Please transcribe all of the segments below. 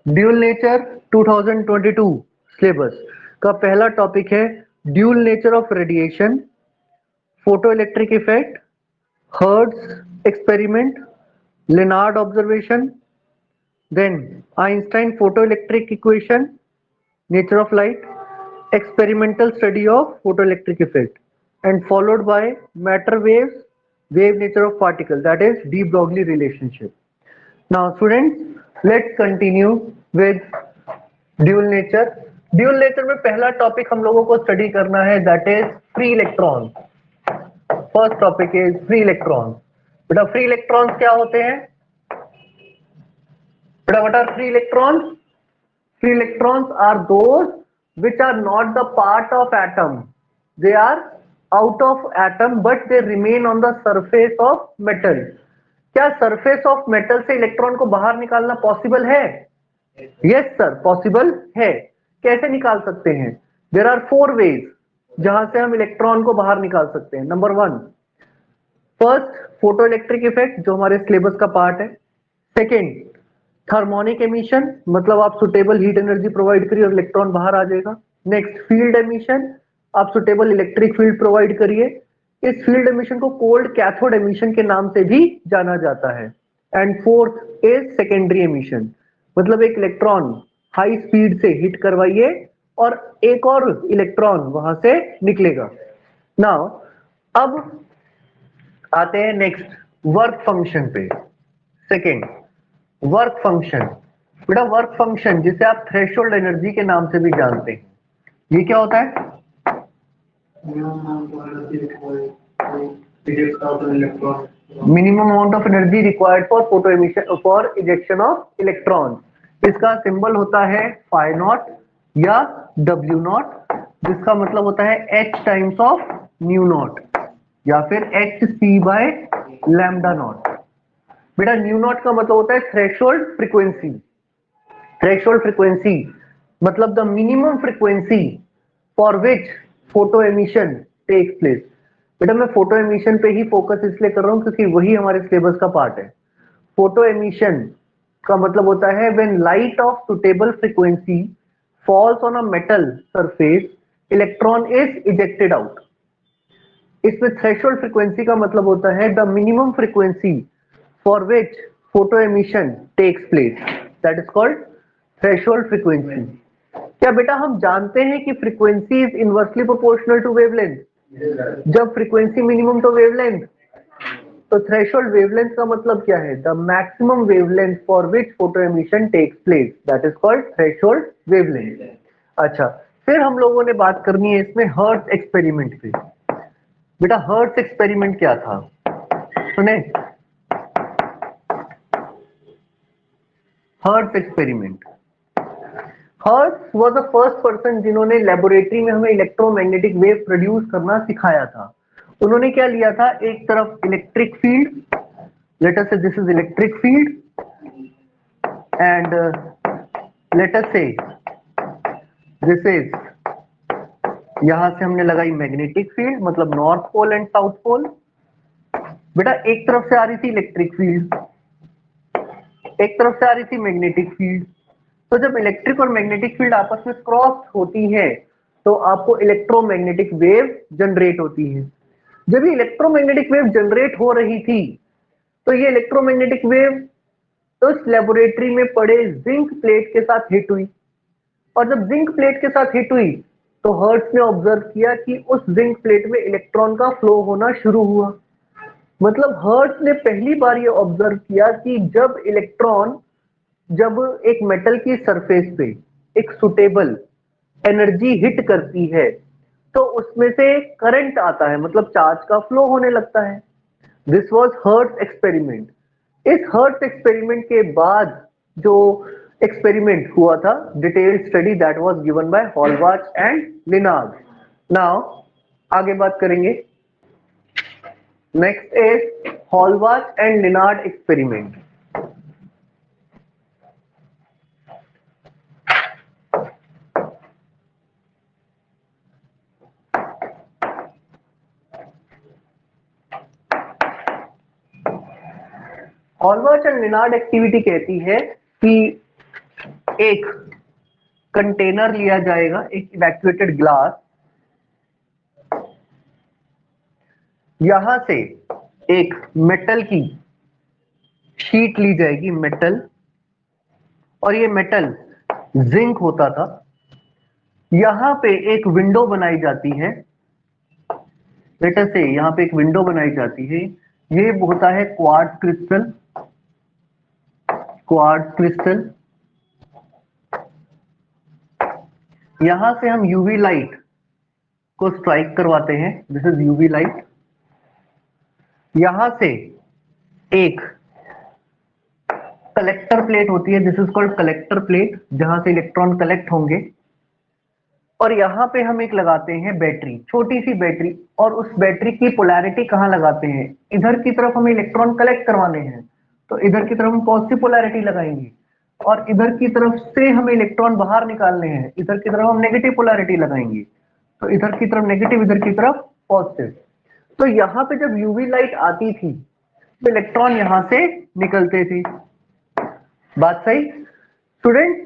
Dual nature 2022 syllabus का पहला topic है dual nature of radiation, photo electric effect, Hertz experiment, Lenard observation, then Einstein photo electric equation, nature of light, experimental study of photoelectric effect, and followed by matter waves, wave nature of particle, that is de Broglie relationship. Now students, let's continue with dual nature. Dual nature में पहला topic हम लोगों को study करना है, that is free electron. First topic is free electron. बेटा free electrons क्या होते हैं? बेटा what are free electrons? Free electrons are those which are not the part of atom. They are out of atom but they remain on the surface of metal. क्या surface of metal से electron को बाहर निकालना possible है? Yes sir, possible है. कैसे निकाल सकते हैं? There are 4 ways जहां से हम इलेक्ट्रॉन को बाहर निकाल सकते हैं. Number 1, first photo electric effect जो हमारे सिलेबस का पार्ट है. सेकेंड, थर्मोनिक एमिशन, मतलब आप सुटेबल हीट एनर्जी प्रोवाइड करिए और इलेक्ट्रॉन बाहर आ जाएगा. नेक्स्ट, फील्ड एमिशन, आप सुटेबल इलेक्ट्रिक फील्ड प्रोवाइड करिए. इस फील्ड एमिशन को कोल्ड कैथोड एमिशन के नाम से भी जाना जाता है. And fourth is secondary emission, मतलब एक इलेक्ट्रॉन हाई स्पीड से हिट करवाइए और एक और इलेक्ट्रॉन वहां से निकलेगा. नाउ अब आते हैं नेक्स्ट वर्क फंक्शन पे. Second, work function. बेटा वर्क फंक्शन जिसे आप थ्रेशोल्ड एनर्जी के नाम से भी जानते हैं, ये क्या होता है? Minimum amount of energy required for photo emission for ejection of electron. इसका सिंबल होता है फाई नॉट या डब्ल्यू नॉट, जिसका मतलब होता है h times of nu naught या फिर h c by lambda naught. बेटा न्यू नॉट का मतलब होता है थ्रेशोल्ड फ्रीक्वेंसी. थ्रेशोल्ड फ्रीक्वेंसी मतलब the minimum frequency for which photo emission takes place. बेटा मैं फोटो एमिशन पे ही फोकस इसलिए कर रहा हूं क्योंकि वही हमारे सिलेबस का पार्ट है. फोटो एमिशन का मतलब होता है when light of suitable frequency falls on a metal surface, electron is ejected out. इसमें थ्रेशोल्ड फ्रीक्वेंसी का मतलब होता है the minimum frequency for which photo emission takes place, that is called threshold frequency. क्या बेटा हम जानते हैं कि frequency is inversely proportional to wavelength? जब frequency minimum तो wavelength, तो threshold wavelength का मतलब क्या है? The maximum wavelength for which photo emission takes place, that is called threshold wavelength. अच्छा, फिर हम लोगों ने बात करनी है इसमें हर्ट्ज एक्सपेरिमेंट पे. बेटा हर्ट्ज एक्सपेरिमेंट क्या था सुने? Hertz experiment. Hertz was the first person जिन्होंने लेबोरेटरी में हमें इलेक्ट्रोमैग्नेटिक वेव प्रोड्यूस करना सिखाया था. उन्होंने क्या लिया था, एक तरफ electric field, let us say this is electric field and let us say this is, यहां से हमने लगाई मैग्नेटिक फील्ड, मतलब north pole and south pole. बेटा एक तरफ से आ रही थी इलेक्ट्रिक फील्ड, एक तरफ से आ रही थी मैग्नेटिक फील्ड. तो जब इलेक्ट्रिक और मैग्नेटिक फील्ड आपस में क्रॉस होती है तो आपको इलेक्ट्रोमैग्नेटिक वेव जनरेट होती है. जब ये इलेक्ट्रोमैग्नेटिक वेव जनरेट हो रही थी तो ये इलेक्ट्रोमैग्नेटिक वेव उस लेबोरेटरी में पड़े जिंक प्लेट के साथ हिट हुई. और जब जिंक प्लेट के साथ हिट हुई तो हर्ट्ज ने ऑब्जर्व किया कि उस जिंक प्लेट में इलेक्ट्रॉन का फ्लो होना शुरू हुआ. मतलब हर्ट्ज ने पहली बार ये ऑब्जर्व किया कि जब इलेक्ट्रॉन जब एक मेटल की सरफेस पे एक सुटेबल एनर्जी हिट करती है तो उसमें से करंट आता है, मतलब चार्ज का फ्लो होने लगता है. This was Hertz experiment. इस हर्ट्ज एक्सपेरिमेंट के बाद जो एक्सपेरिमेंट हुआ था, detailed study, that was given by Hallwachs and Lenard. Now आगे बात करेंगे. Next is Hallwachs and Lenard experiment. Hallwachs and Lenard activity कहती है कि एक कंटेनर लिया जाएगा, एक इवैक्यूएटेड ग्लास, यहां से एक मेटल की शीट ली जाएगी, मेटल, और ये मेटल जिंक होता था। यहां पे एक विंडो बनाई जाती है, लेटर से यहां पे एक विंडो बनाई जाती है, ये होता है क्वार्ट्ज क्रिस्टल, क्वार्ट्ज क्रिस्टल। यहां से हम यूवी लाइट को स्ट्राइक करवाते हैं, दिस इज यूवी लाइट। यहां से एक कलेक्टर प्लेट होती है, this is called collector plate, जहां से इलेक्ट्रॉन कलेक्ट होंगे। और यहां पे हम एक लगाते हैं बैटरी, छोटी सी बैटरी, और उस बैटरी की पोलैरिटी कहां लगाते हैं, इधर की तरफ हमें इलेक्ट्रॉन कलेक्ट करवाने हैं, तो इधर की तरफ हम पॉजिटिव पोलैरिटी लगाएंगे, और इधर की तरफ से हमें इलेक्ट्रॉन बाहर निकालने हैं, इधर की तरफ हम नेगेटिव पोलैरिटी लगाएंगे, तो इधर की तरफ नेगेटिव, इधर की तरफ पॉजिटिव। तो यहाँ पे जब यूवी लाइट आती थी तो इलेक्ट्रॉन यहां से निकलते थे। बात सही स्टूडेंट?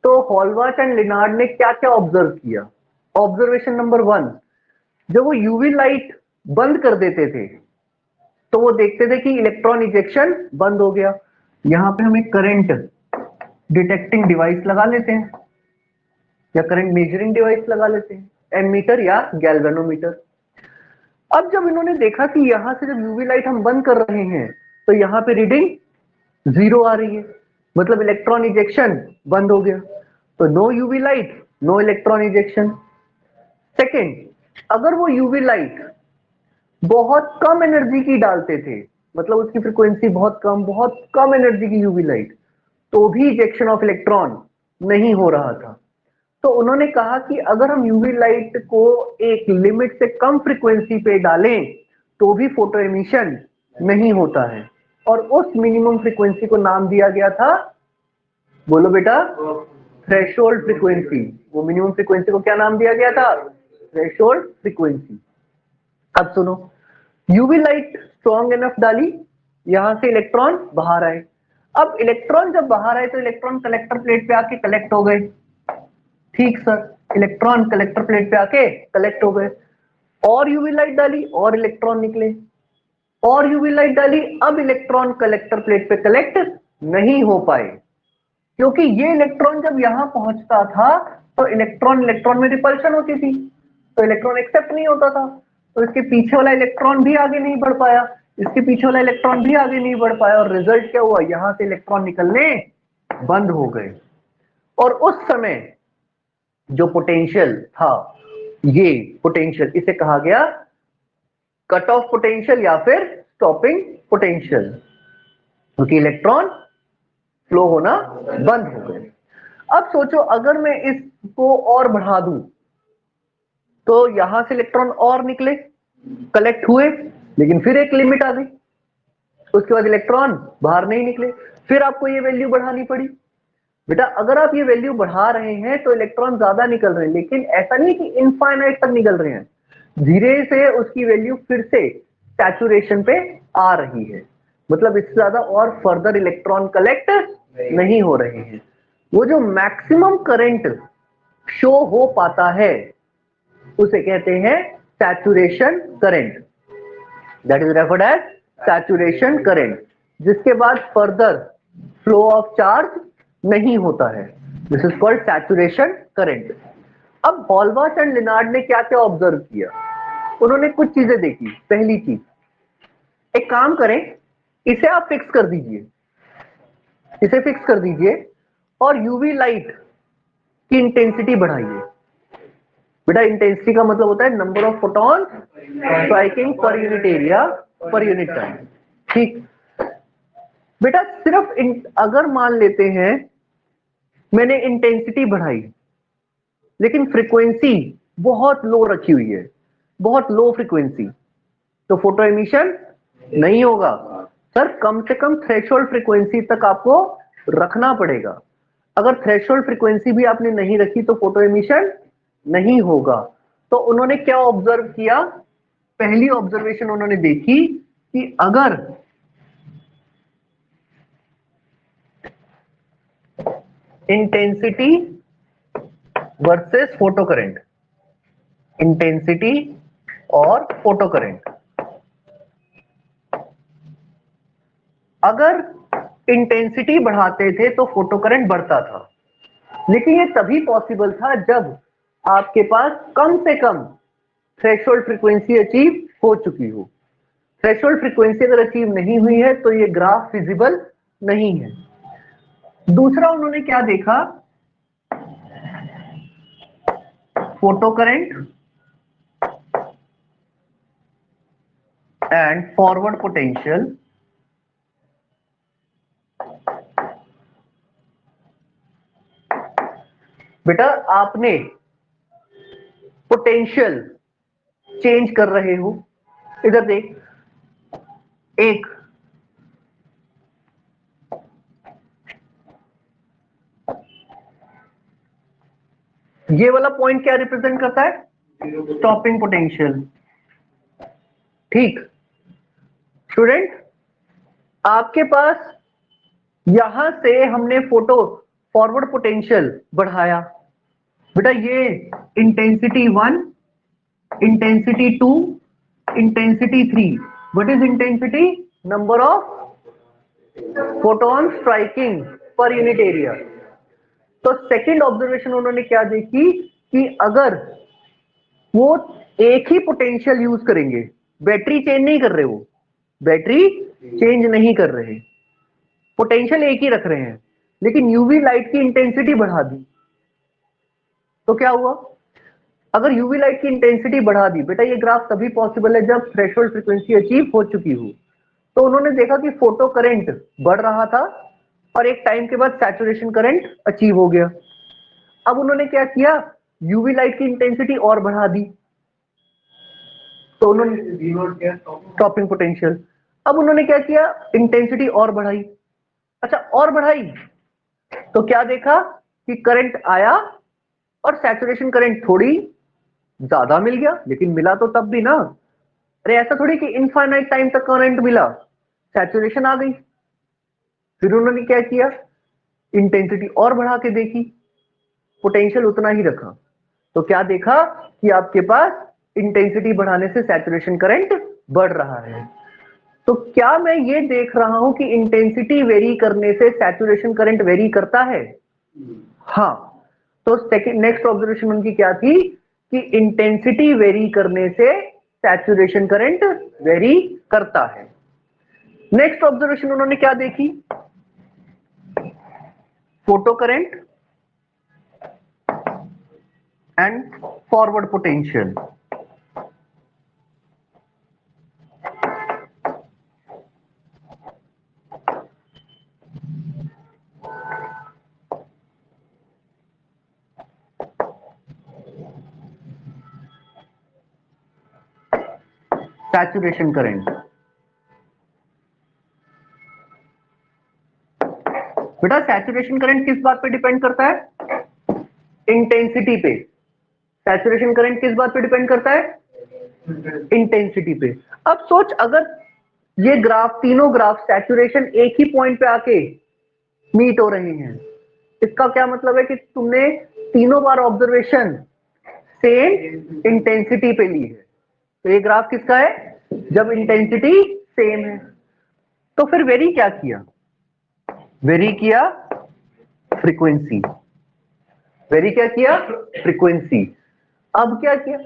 तो हॉलबर्ट एंड लिनार्ड ने क्या क्या ऑब्जर्व किया? ऑब्जर्वेशन नंबर 1, जब वो यूवी लाइट बंद कर देते थे तो वो देखते थे कि इलेक्ट्रॉन इजेक्शन बंद हो गया। यहां पे हम एक करंट डिटेक्टिंग डिवाइस लगा लेते हैं, या करंट मेजरिंग डिवाइस लगा लेते हैं, एमीटर या गैल्वेनोमीटर। अब जब इन्होंने देखा कि यहां से जब यूवी लाइट हम बंद कर रहे हैं तो यहां पे रीडिंग 0 आ रही है, मतलब इलेक्ट्रॉन इजेक्शन बंद हो गया। तो no UV light, no electron ejection. Second, अगर वो यूवी लाइट बहुत कम एनर्जी की डालते थे, मतलब उसकी फ्रीक्वेंसी बहुत कम एनर्जी की यूवी लाइट, तो भी इजेक्शन ऑफ इलेक्ट्रॉन नहीं हो रहा था। तो उन्होंने कहा कि अगर हम यूवी लाइट को एक लिमिट से कम फ्रीक्वेंसी पे डालें तो भी फोटो एमिशन नहीं होता है, और उस मिनिमम फ्रीक्वेंसी को नाम दिया गया था, बोलो बेटा, थ्रेशोल्ड फ्रीक्वेंसी। वो मिनिमम फ्रीक्वेंसी को क्या नाम दिया गया था? Threshold frequency. अब सुनो, यूवी लाइट स्ट्रॉन्ग एनफ डाली, यहां से इलेक्ट्रॉन बाहर आए। अब इलेक्ट्रॉन जब बाहर आए तो इलेक्ट्रॉन कलेक्टर प्लेट पे आके कलेक्ट हो गए। ठीक सर, इलेक्ट्रॉन कलेक्टर प्लेट पे आके कलेक्ट हो गए। और यूवी लाइट डाली और इलेक्ट्रॉन निकले, और यूवी लाइट डाली, अब इलेक्ट्रॉन कलेक्टर प्लेट पे कलेक्ट नहीं हो पाए, क्योंकि ये इलेक्ट्रॉन जब यहां पहुंचता था तो इलेक्ट्रॉन इलेक्ट्रॉन में रिपल्शन होती थी, तो इलेक्ट्रॉन एक्सेप्ट नहीं होता था, तो इसके पीछे वाला इलेक्ट्रॉन भी आगे नहीं बढ़ पाया, इसके पीछे वाला इलेक्ट्रॉन भी आगे नहीं बढ़ पाया, और रिजल्ट क्या हुआ? यहां से इलेक्ट्रॉन निकलने बंद हो गए। और उस समय जो पोटेंशियल था, ये पोटेंशियल, इसे कहा गया कट ऑफ पोटेंशियल या फिर स्टॉपिंग पोटेंशियल, क्योंकि इलेक्ट्रॉन फ्लो होना बंद हो गए। अब सोचो, अगर मैं इसको और बढ़ा दूं तो यहां से इलेक्ट्रॉन और निकले, कलेक्ट हुए, लेकिन फिर एक लिमिट आ गई, उसके बाद इलेक्ट्रॉन बाहर नहीं निकले, फिर आपको ये वैल्यू बढ़ानी पड़ी। बेटा अगर आप ये वैल्यू बढ़ा रहे हैं तो इलेक्ट्रॉन ज्यादा निकल रहे हैं, लेकिन ऐसा नहीं कि इनफाइनाइट तक निकल रहे हैं, धीरे से उसकी वैल्यू फिर से सैचुरेशन पे आ रही है, मतलब इससे ज्यादा और फर्दर इलेक्ट्रॉन कलेक्ट नहीं हो रहे हैं। वो जो मैक्सिमम करंट शो हो पाता है उसे कहते हैं saturation current, that is referred as saturation current, जिसके बाद फर्दर फ्लो ऑफ चार्ज नहीं होता है, this is called saturation current. अब हॉलबर्ट एंड लिनार्ड ने क्या क्या ऑब्जर्व किया? उन्होंने कुछ चीजें देखी। पहली चीज, एक काम करें, इसे आप फिक्स कर दीजिए, इसे फिक्स कर दीजिए, और यूवी लाइट की इंटेंसिटी बढ़ाइए। बेटा इंटेंसिटी का मतलब होता है number of photon striking per unit area per unit time. ठीक बेटा, सिर्फ अगर मान लेते हैं मैंने इंटेंसिटी बढ़ाई लेकिन फ्रीक्वेंसी बहुत लो रखी हुई है, बहुत लो फ्रीक्वेंसी, तो फोटो एमिशन नहीं होगा। सर कम से कम थ्रेशोल्ड फ्रीक्वेंसी तक आपको रखना पड़ेगा, अगर थ्रेशोल्ड फ्रीक्वेंसी भी आपने नहीं रखी तो फोटो एमिशन नहीं होगा। तो उन्होंने क्या ऑब्जर्व किया? पहली ऑब्जर्वेशन उन्होंने देखी कि intensity versus photo current, intensity और फोटो करंट। अगर इंटेंसिटी बढ़ाते थे तो फोटो करंट बढ़ता था, लेकिन ये तभी पॉसिबल था जब आपके पास कम से कम थ्रेशोल्ड फ्रीक्वेंसी अचीव हो चुकी हो। थ्रेशोल्ड फ्रीक्वेंसी अगर अचीव नहीं हुई है तो ये ग्राफ फिजिबल नहीं है। दूसरा उन्होंने क्या देखा, photo current and forward potential बेटा आपने पोटेंशियल चेंज कर रहे हो, इधर देख, एक ये वाला पॉइंट क्या रिप्रेजेंट करता है, स्टॉपिंग पोटेंशियल। ठीक स्टूडेंट, आपके पास यहां से हमने फोटो फॉरवर्ड पोटेंशियल बढ़ाया, बेटा ये intensity 1, intensity 2, intensity 3। What is intensity? Number of photon striking per unit area. तो सेकंड ऑब्जर्वेशन उन्होंने क्या देखी कि अगर वो एक ही पोटेंशियल यूज करेंगे, बैटरी चेंज नहीं कर रहे, वो बैटरी चेंज नहीं कर रहे, पोटेंशियल एक ही रख रहे हैं, लेकिन यूवी लाइट की इंटेंसिटी बढ़ा दी, तो क्या हुआ? अगर यूवी लाइट की इंटेंसिटी बढ़ा दी, बेटा ये ग्राफ तभी पॉसिबल है जब थ्रेशोल्ड फ्रीक्वेंसी अचीव हो चुकी हो। तो उन्होंने देखा कि फोटो करंट बढ़ रहा था और एक टाइम के बाद सैचुरेशन करंट अचीव हो गया। अब उन्होंने क्या किया, यूवी लाइट की इंटेंसिटी और बढ़ा दी, तो उन्होंने स्टॉपिंग पोटेंशियल। अब उन्होंने क्या किया, इंटेंसिटी और बढ़ाई। अच्छा और बढ़ाई तो क्या देखा कि करंट आया और सैचुरेशन करंट थोड़ी ज्यादा मिल गया, लेकिन मिला तो तब भी ना। अरे ऐसा थोड़ी कि इनफाइनाइट टाइम तक करंट मिला, सैचुरेशन आ गई। फिर उन्होंने क्या किया, इंटेंसिटी और बढ़ा के देखी, पोटेंशियल उतना ही रखा, तो क्या देखा कि आपके पास इंटेंसिटी बढ़ाने से सैचुरेशन करंट बढ़ रहा है। तो क्या मैं ये देख रहा हूं कि इंटेंसिटी वेरी करने से सैचुरेशन करंट वेरी करता है? हाँ। तो सेकंड नेक्स्ट ऑब्जर्वेशन उनकी क्या थी कि इंटेंसिटी वेरी करने से सैचुरेशन करंट वेरी करता है। नेक्स्ट ऑब्जर्वेशन उन्होंने क्या देखी, photo current and forward potential. Saturation current, बेटा सैचुरेशन करंट किस बात पे डिपेंड करता है? इंटेंसिटी पे। सैचुरेशन करंट किस बात पे डिपेंड करता है? इंटेंसिटी पे। अब सोच, अगर ये ग्राफ, तीनों ग्राफ सैचुरेशन एक ही पॉइंट पे आके मीट हो रहे हैं, इसका क्या मतलब है कि तुमने तीनों बार ऑब्जर्वेशन सेम इंटेंसिटी पे ली है। तो ये ग्राफ किसका है? जब इंटेंसिटी सेम है। तो फिर वेरी क्या किया? वेरी किया फ्रीक्वेंसी। वेरी क्या किया? फ्रीक्वेंसी। अब क्या किया?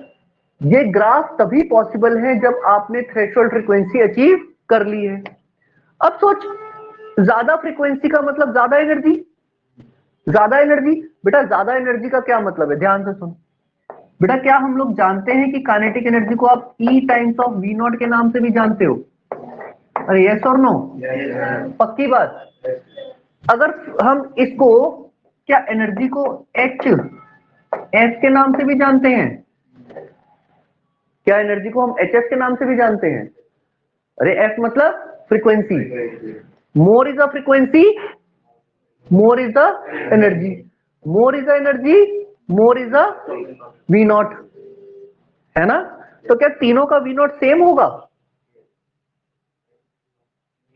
ये ग्राफ तभी पॉसिबल है जब आपने थ्रेशोल्ड फ्रीक्वेंसी अचीव कर ली है। अब सोच, ज्यादा फ्रीक्वेंसी का मतलब ज्यादा एनर्जी। ज्यादा एनर्जी, बेटा ज्यादा एनर्जी का क्या मतलब है, ध्यान से सुन। बेटा क्या हम लोग जानते हैं कि काइनेटिक एनर्जी को आप E times of V not के नाम से भी जानते हो? अरे यस और नो? पक्की बात। अगर हम इसको, क्या एनर्जी को F के नाम से भी जानते हैं? क्या एनर्जी को हम HF के नाम से भी जानते हैं? अरे F मतलब frequency, more is the frequency, more is the energy, more is the energy, more is the V naught, है ना? तो क्या तीनों का V नॉट सेम होगा?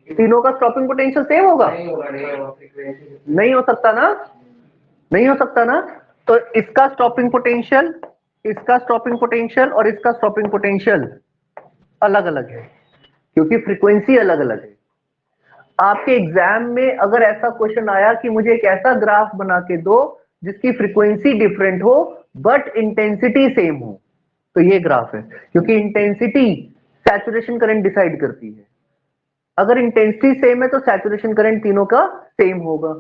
तीनों का स्टॉपिंग पोटेंशियल सेम होगा? नहीं हो सकता ना। नहीं हो सकता ना। तो इसका स्टॉपिंग पोटेंशियल, इसका स्टॉपिंग पोटेंशियल और इसका स्टॉपिंग पोटेंशियल अलग अलग है, क्योंकि फ्रीक्वेंसी अलग अलग है। आपके एग्जाम में अगर ऐसा क्वेश्चन आया कि मुझे एक ऐसा ग्राफ बना के दो जिसकी फ्रीक्वेंसी डिफरेंट हो बट इंटेंसिटी सेम हो, तो ये ग्राफ है, क्योंकि इंटेंसिटी सैचुरेशन करंट डिसाइड करती है। अगर इंटेंसिटी सेम है तो सैचुरेशन करंट तीनों का सेम होगा।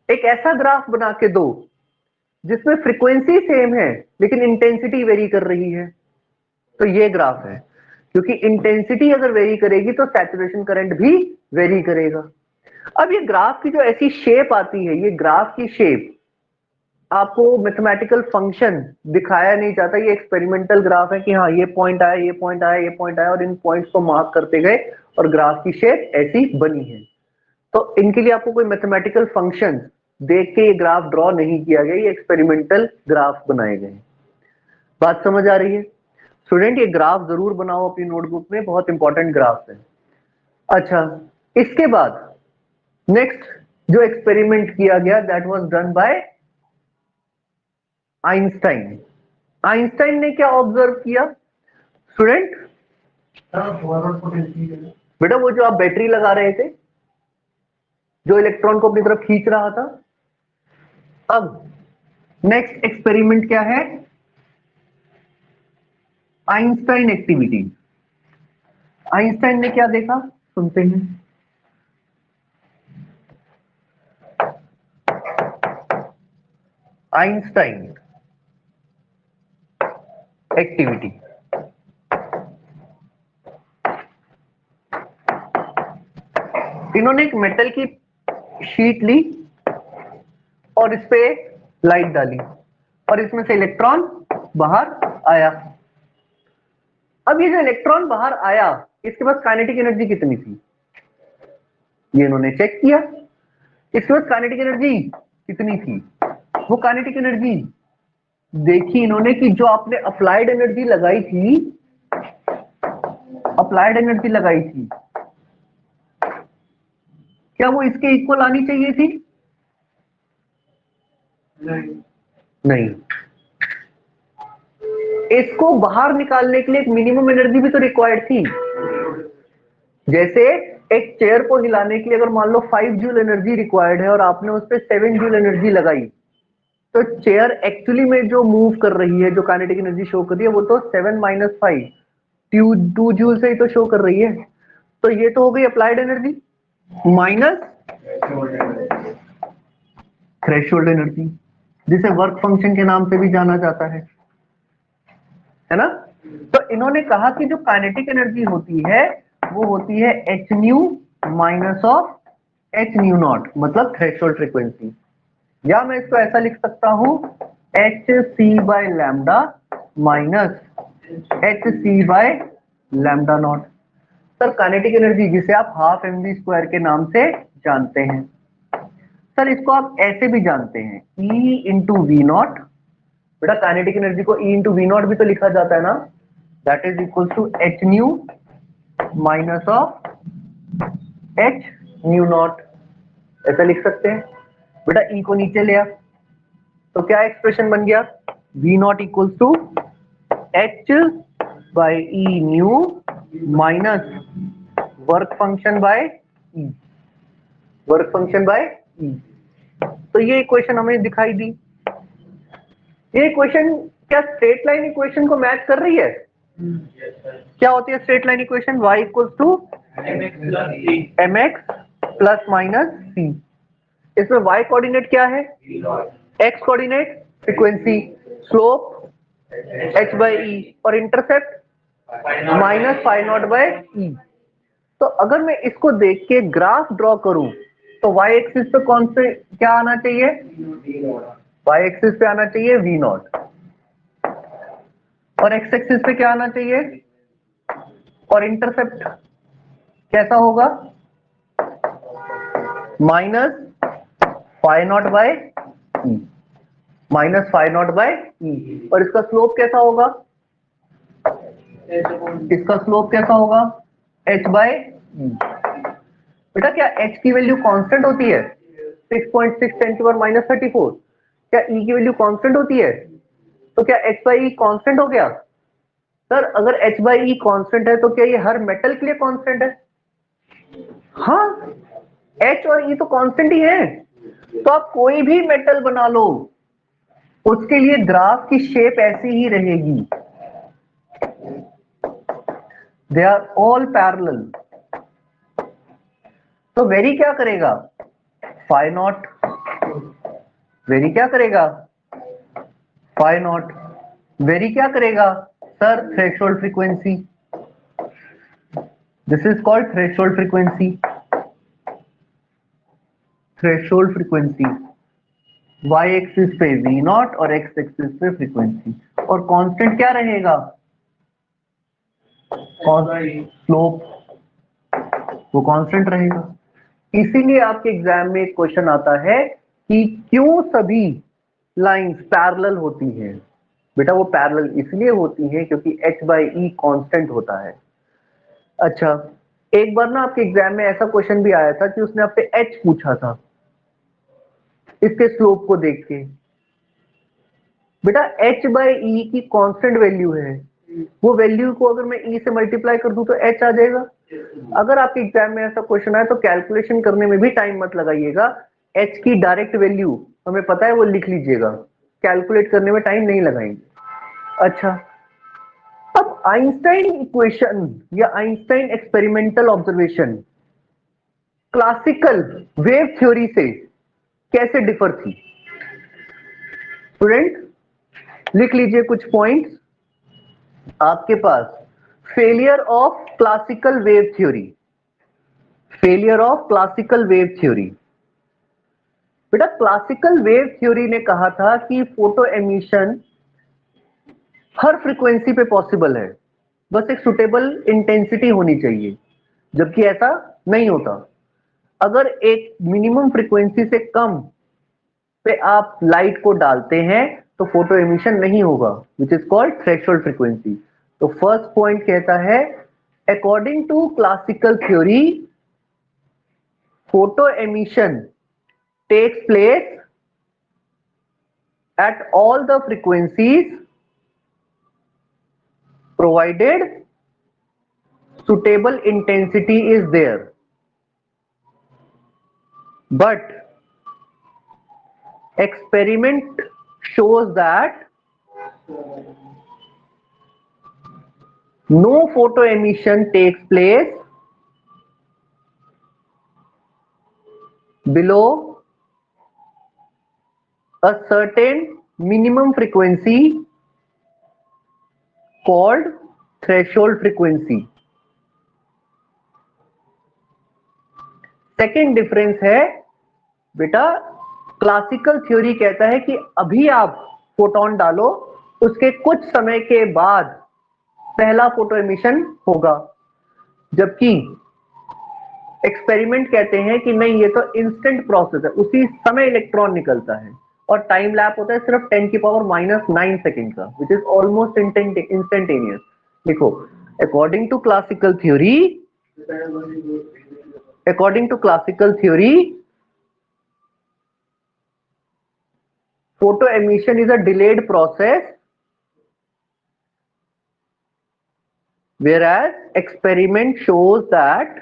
एक ऐसा ग्राफ बना के दो जिसमें फ्रीक्वेंसी सेम है लेकिन इंटेंसिटी वेरी कर रही है, तो ये ग्राफ है, क्योंकि इंटेंसिटी अगर वेरी करेगी तो सैचुरेशन करंट भी वेरी करेगा। अब ये ग्राफ की जो ऐसी शेप आती है, ये ग्राफ की शेप आपको मैथमेटिकल फंक्शन दिखाया नहीं जाता, ये एक्सपेरिमेंटल ग्राफ है कि हाँ ये पॉइंट आया, ये पॉइंट आया, ये पॉइंट आया, और इन पॉइंट्स को मार्क करते गए और ग्राफ की शेप ऐसी बनी है। तो इनके लिए आपको कोई मैथमेटिकल फंक्शन देख के ये ग्राफ ड्रॉ नहीं किया गया, ये एक्सपेरिमेंटल ग्राफ बनाए गए। बात समझ आ रही है स्टूडेंट? ये ग्राफ जरूर बनाओ अपनी नोटबुक में, बहुत इंपॉर्टेंट ग्राफ है। अच्छा, इसके बाद नेक्स्ट जो एक्सपेरिमेंट किया गया that was done by Einstein. Einstein ने क्या ऑब्जर्व किया स्टूडेंट? बेटा वो जो आप बैटरी लगा रहे थे, जो इलेक्ट्रॉन को अपनी तरफ खींच रहा था। अब नेक्स्ट एक्सपेरिमेंट क्या है? Einstein activity. आइंस्टाइन ने क्या देखा, सुनते हैं। Einstein activity. इन्होंने एक मेटल की शीट ली और इस पे लाइट डाली और इसमें से इलेक्ट्रॉन बाहर आया। अब ये जो इलेक्ट्रॉन बाहर आया, इसके पास काइनेटिक एनर्जी कितनी थी, ये इन्होंने चेक किया। इसके पास काइनेटिक एनर्जी कितनी थी, वो काइनेटिक एनर्जी देखी इन्होंने कि जो आपने अप्लाइड एनर्जी लगाई थी, अप्लाइड एनर्जी लगाई थी, क्या वो इसके इक्वल आनी चाहिए थी? नहीं। इसको बाहर निकालने के लिए एक मिनिमम एनर्जी भी तो रिक्वायर्ड थी। जैसे एक चेयर को हिलाने के लिए अगर मान लो 5 जूल एनर्जी रिक्वायर्ड है और आपने उस पर 7 जूल एनर्जी लगाई, तो चेयर एक्चुअली में जो मूव कर रही है, जो काइनेटिक एनर्जी शो कर रही है, वो तो 7 माइनस 5 2 जूल से ही तो शो कर रही है। तो ये तो हो गई applied energy minus threshold energy, जिसे वर्क फंक्शन के नाम से भी जाना जाता है ना। तो इन्होंने कहा कि जो काइनेटिक एनर्जी होती है वो होती है h nu minus of h nu naught, मतलब थ्रेशोल्ड फ्रीक्वेंसी। या मैं इसको ऐसा लिख सकता हूं h c by lambda minus h c by lambda naught. Sir kinetic energy जिसे आप हाफ एम वी स्क्वायर के नाम से जानते हैं, सर इसको आप ऐसे भी जानते हैं ई इंटू वी नॉट। बेटा काइनेटिक एनर्जी को ई इंटू वी नॉट भी तो लिखा जाता है ना, that is equal to h nu minus of h nu naught, ऐसा लिख सकते हैं। बेटा ई को नीचे ले आ, तो क्या एक्सप्रेशन बन गया, v naught equal to h by e nu minus work function by e, work function by e. तो ये इक्वेशन हमें दिखाई दी। ये इक्वेशन क्या स्ट्रेट लाइन इक्वेशन को मैच कर रही है? क्या होती है straight line equation? y equals to mx plus minus c। इसमें y कोऑर्डिनेट क्या है, x coordinate frequency, slope h by e और intercept minus phi naught by e। तो अगर मैं इसको देख के ग्राफ ड्रॉ करूं तो y एक्सिस पे कौन से क्या आना चाहिए, y एक्सिस पे आना चाहिए v नॉट, और x एक्सिस पे क्या आना चाहिए, और इंटरसेप्ट कैसा होगा, minus phi naught by e, minus phi naught by e. और इसका स्लोप कैसा होगा, इसका स्लोप कैसा होगा, h बाय ई। बेटा क्या h की वैल्यू कांस्टेंट होती है? 6.6 10 की पावर माइनस 34। क्या E की वैल्यू कांस्टेंट होती है? तो क्या H बाई E कांस्टेंट हो गया? सर अगर H बाई E कांस्टेंट है तो क्या ये हर मेटल के लिए कांस्टेंट है? हाँ, H और E तो कांस्टेंट ही है। तो आप कोई भी मेटल बना लो, उसके लिए ग्राफ की शेप ऐसी ही रहेगी। They are all parallel. तो वेरी क्या करेगा? Phi not. वेरी क्या करेगा? Phi not. वेरी क्या करेगा? Sir threshold frequency. This is called threshold frequency. Threshold frequency y axis पे v नॉट और x एक्सिस पे फ्रीक्वेंसी। और कांस्टेंट क्या रहेगा? स्लोप, वो कांस्टेंट रहेगा। इसीलिए आपके एग्जाम में एक क्वेश्चन आता है कि क्यों सभी लाइंस पैरेलल होती हैं। बेटा वो पैरेलल इसलिए होती हैं क्योंकि h बाई ई कांस्टेंट होता है। अच्छा, एक बार ना आपके एग्जाम में ऐसा क्वेश्चन भी आया था कि उसने आपसे h पूछा था इसके स्लोप को देख के। बेटा h बाई ई की कांस्टेंट वैल्यू है, वो वैल्यू को अगर मैं e से मल्टीप्लाई कर दूं तो h आ जाएगा। अगर आपके एग्जाम में ऐसा क्वेश्चन आए तो कैलकुलेशन करने में भी टाइम मत लगाइएगा, h की डायरेक्ट वैल्यू हमें पता है वो लिख लीजिएगा, कैलकुलेट करने में टाइम नहीं लगाएंगे। अच्छा, अब आइंस्टाइन इक्वेशन या Einstein experimental observation classical wave theory से कैसे डिफर थी? स्टूडेंट लिख लीजिए कुछ पॉइंट्स आपके पास। Failure of classical wave theory. Failure of classical wave theory. बेटा क्लासिकल वेव थ्योरी ने कहा था कि फोटो एमिशन हर फ्रीक्वेंसी पे पॉसिबल है, बस एक सुटेबल इंटेंसिटी होनी चाहिए, जबकि ऐसा नहीं होता। अगर एक मिनिमम फ्रीक्वेंसी से कम पे आप लाइट को डालते हैं तो फोटो एमिशन नहीं होगा, which is called threshold frequency. तो फर्स्ट पॉइंट कहता है according to classical theory photo emission takes place at all the frequencies provided suitable intensity is there, but experiment shows that no photo emission takes place below a certain minimum frequency called threshold frequency. Second difference है बेटा, classical theory कहता है कि अभी आप photon डालो, उसके कुछ समय के बाद पहला फोटो एमिशन होगा, जबकि एक्सपेरिमेंट कहते हैं कि नहीं, ये तो इंस्टेंट प्रोसेस है, उसी समय इलेक्ट्रॉन निकलता है और टाइम लैप होता है सिर्फ 10 की पावर माइनस 9 सेकेंड का, विच इज ऑलमोस्ट इंस्टेंटेनियस। देखो, according to classical theory, according to classical theory photo emission is a delayed process, whereas experiment shows that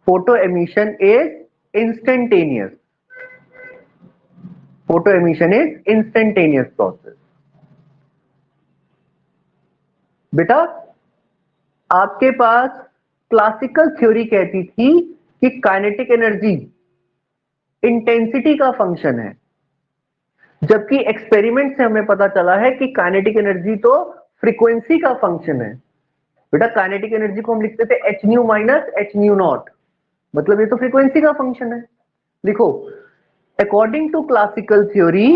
photo emission is instantaneous. Photo emission is instantaneous process. बेटा आपके पास classical theory कहती थी कि kinetic energy intensity का function है, जबकि experiment से हमें पता चला है कि काइनेटिक एनर्जी तो फ्रीक्वेंसी का फंक्शन है। बेटा काइनेटिक एनर्जी को हम लिखते थे h nu minus h nu naught, मतलब ये तो फ्रीक्वेंसी का फंक्शन है। लिखो, according to classical theory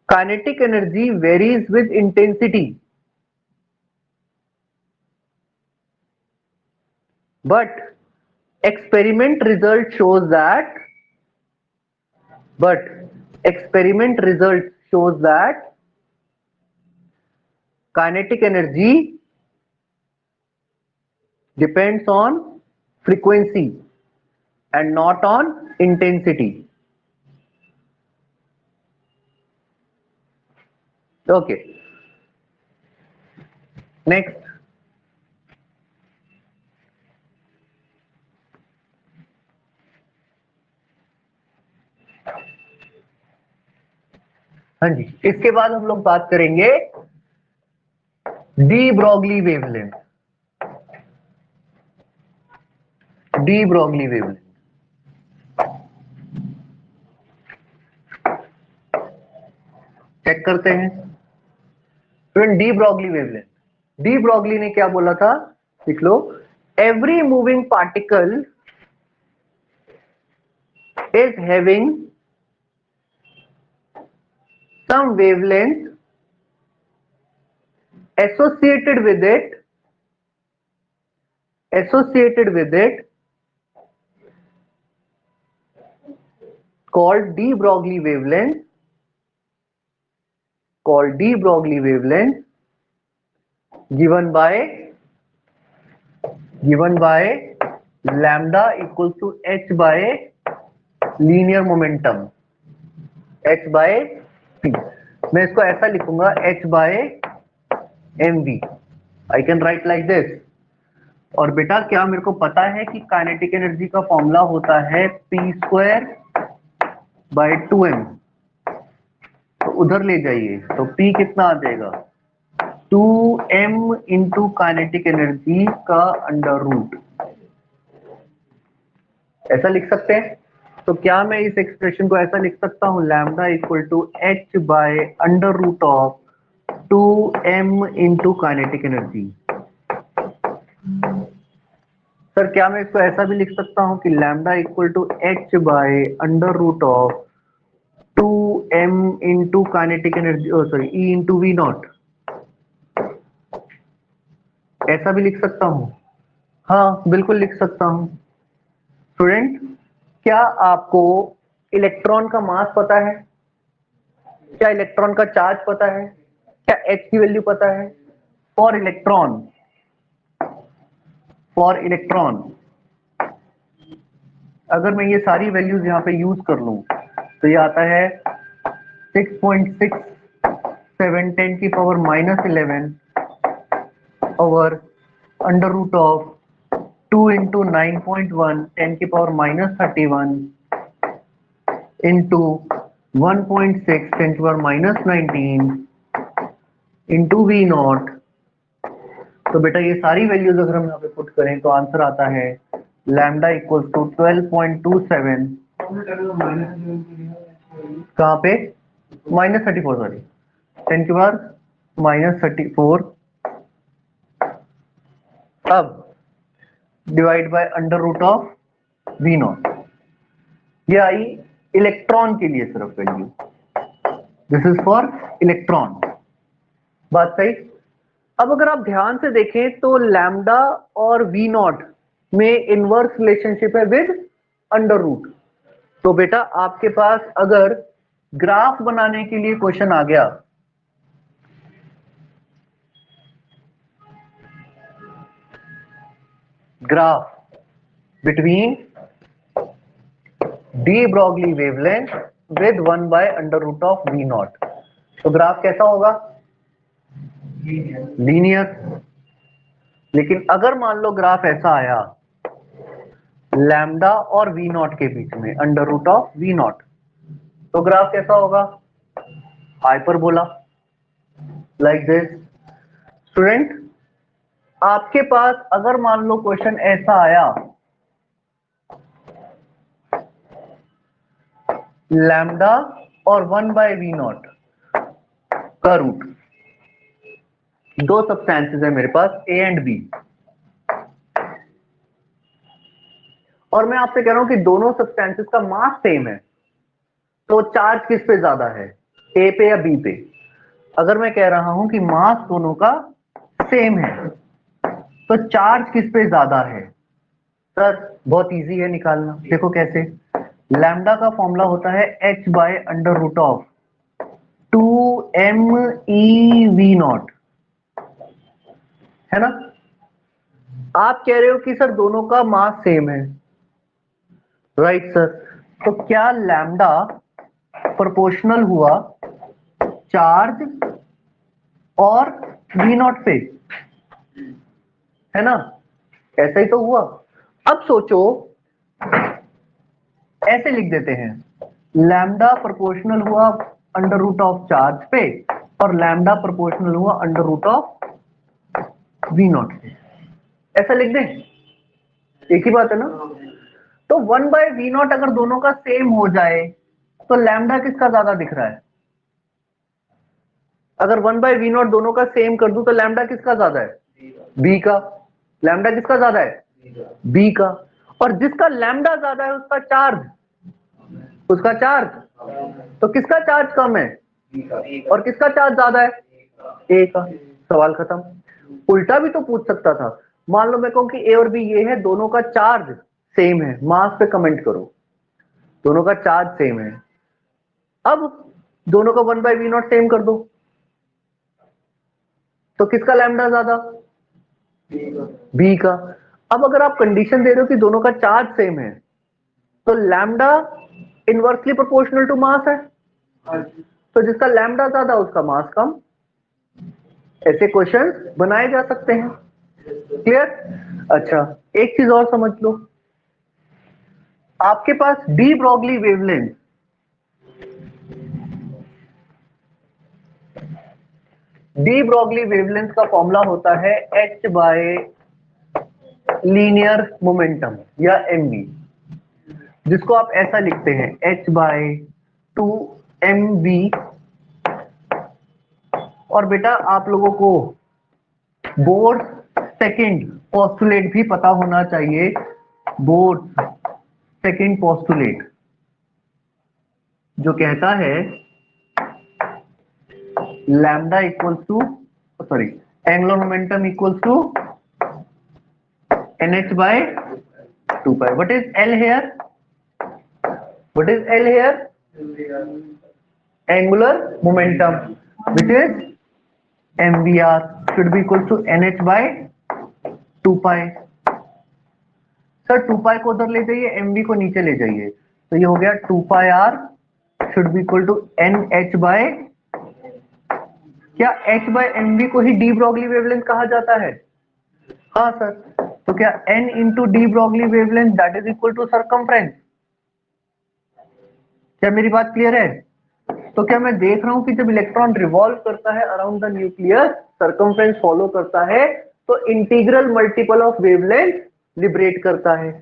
kinetic energy varies with intensity, but experiment result shows that kinetic energy depends on frequency and not on intensity. Okay, next. हाँ जी, इसके बाद हम लोग बात करेंगे de Broglie wavelength. De Broglie wavelength, check करते हैं। Friend, de Broglie wavelength, de Broglie ने क्या बोला था, लिख लो। Every moving particle is having some wavelength associated with it called de Broglie wavelength given by lambda equals to h by linear momentum, h by p। मैं इसको ऐसा लिखूंगा, h by mv, I can write like this. और बेटा क्या मेरे को पता है कि काइनेटिक एनर्जी का फॉर्मूला होता है p² बाय 2m, तो उधर ले जाइए, तो p कितना आ जाएगा, 2m इंटू काइनेटिक एनर्जी का अंडर रूट, ऐसा लिख सकते हैं। तो क्या मैं इस एक्सप्रेशन को ऐसा लिख सकता हूं, lambda equal to h by under root of 2m into kinetic energy. Sir क्या मैं इसको ऐसा भी लिख सकता हूं कि lambda equal to h by under root of 2m into kinetic energy, sorry E into V naught, ऐसा भी लिख सकता हूं? हाँ बिल्कुल लिख सकता हूं। स्टूडेंट, क्या आपको इलेक्ट्रॉन का मास पता है? क्या इलेक्ट्रॉन का चार्ज पता है? क्या h की वैल्यू पता है? फॉर इलेक्ट्रॉन अगर मैं ये सारी वैल्यूज यहाँ पे यूज कर लूं तो ये आता है 6.67 10 की power -11 over under root of 2 into 9.1 10 की पावर -31 इंटू 1.6 10 की पावर -19 इंटू वी नॉट। तो बेटा ये सारी वैल्यूज अगर हम यहाँ पे पुट करें तो आंसर आता है लैम्डा इक्वल टू 12.27, कहाँ पे -34, सॉरी 10 की पावर -34, अब divide by under root of V naught. ये आई इलेक्ट्रॉन के लिए सिर्फ value, this is for electron, बात सही। अब अगर आप ध्यान से देखें तो लैम्डा और वी नॉट में इनवर्स रिलेशनशिप है विद अंडर रूट। तो बेटा आपके पास अगर ग्राफ बनाने के लिए क्वेश्चन आ गया, graph between de Broglie wavelength with 1 by under root of V naught, तो ग्राफ कैसा होगा, लीनियर। लेकिन अगर मान लो ग्राफ ऐसा आया लैम्डा और वी नॉट के बीच में under root of V naught, तो ग्राफ कैसा होगा, हाइपरबोला, लाइक दिस। स्टूडेंट, आपके पास अगर मान लो क्वेश्चन ऐसा आया लैम्डा और 1 बाय वी नॉट का रूट, दो सब्सटेंसेस है मेरे पास ए एंड बी, और मैं आपसे कह रहा हूं कि दोनों सब्सटेंसेस का मास सेम है, तो चार्ज किस पे ज्यादा है, ए पे या बी पे? अगर मैं कह रहा हूं कि मास दोनों का सेम है तो चार्ज किस पे ज्यादा है? सर बहुत इजी है निकालना, देखो कैसे। लैम्डा का फॉर्मूला होता है h by under root of 2m e v naught, है ना। आप कह रहे हो कि सर दोनों का मास सेम है, राइट सर। तो क्या लैम्डा प्रोपोर्शनल हुआ चार्ज और वी नॉट पे, है ना, ऐसा ही तो हुआ। अब सोचो, ऐसे लिख देते हैं, लैम्डा प्रोपोर्शनल हुआ अंडर रूट ऑफ चार्ज पे और लैम्डा प्रोपोर्शनल हुआ under root of V naught पे, ऐसा लिख दें, एक ही बात है ना। तो 1/v0 अगर दोनों का सेम हो जाए तो लैम्डा किसका ज्यादा दिख रहा है? अगर 1/v0 दोनों का सेम कर दूं तो लैम्डा किसका ज्यादा है? बी का। लैम्डा किसका ज्यादा है? बी का। और जिसका लैम्डा ज्यादा है उसका चार्ज तो किसका चार्ज कम है और किसका चार्ज ज्यादा है? ए का। सवाल खत्म। उल्टा भी तो पूछ सकता था, मान लो मैं कहूं कि ए और बी ये है, दोनों का चार्ज सेम है, मास पे कमेंट करो, दोनों का चार्ज सेम है। अब दोनों का 1/v0 सेम कर दो, तो किसका लैम्डा ज्यादा? बी का। अब अगर आप कंडीशन दे रहे हो कि दोनों का चार्ज सेम है तो lambda inversely proportional to mass है, तो जिसका लैम्डा ज्यादा उसका मास कम। ऐसे क्वेश्चन बनाए जा सकते हैं। क्लियर? अच्छा, एक चीज और समझ लो, आपके पास de Broglie wavelength, de Broglie wavelength का फॉर्मूला होता है h बाय लीनियर मोमेंटम या mv, जिसको आप ऐसा लिखते हैं h/2mv। और बेटा आप लोगों को बोर्ड सेकंड पोस्टुलेट भी पता होना चाहिए, बोर्ड सेकंड पोस्टुलेट जो कहता है lambda equals to, sorry, angular momentum equals to nh/2π। What is L here? What is L here? Angular momentum, which is mvr should be equal to nh/2π। Sir 2π को उधर ले जाइए, mv को नीचे ले जाइए, तो ये हो गया 2πr should be equal to nh by, क्या h/mv को ही डी ब्रॉगली वेवलेंथ कहा जाता है? हाँ सर। तो क्या n into de Broglie wavelength that is equal to circumference? क्या मेरी बात क्लियर है? तो क्या मैं देख रहा हूं कि जब इलेक्ट्रॉन रिवॉल्व करता है around the nucleus, circumference follow करता है, तो integral multiple of wavelength liberate करता है।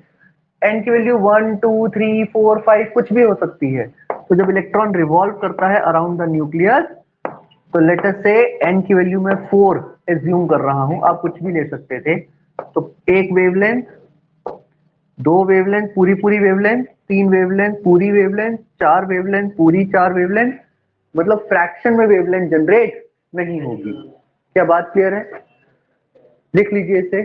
n की वैल्यू 1 2 3 4 5 कुछ भी हो सकती है। तो जब इलेक्ट्रॉन रिवॉल्व करता है अराउंड द न्यूक्लियस, तो लेट अस से n की वैल्यू मैं 4 एज्यूम कर रहा हूं, आप कुछ भी ले सकते थे। तो एक वेवलेंथ, दो वेवलेंथ पूरी पूरी वेवलेंथ, तीन वेवलेंथ पूरी वेवलेंथ, चार वेवलेंथ पूरी चार वेवलेंथ, मतलब फ्रैक्शन में वेवलेंथ जनरेट नहीं होगी। क्या बात क्लियर है? लिख लीजिए इसे,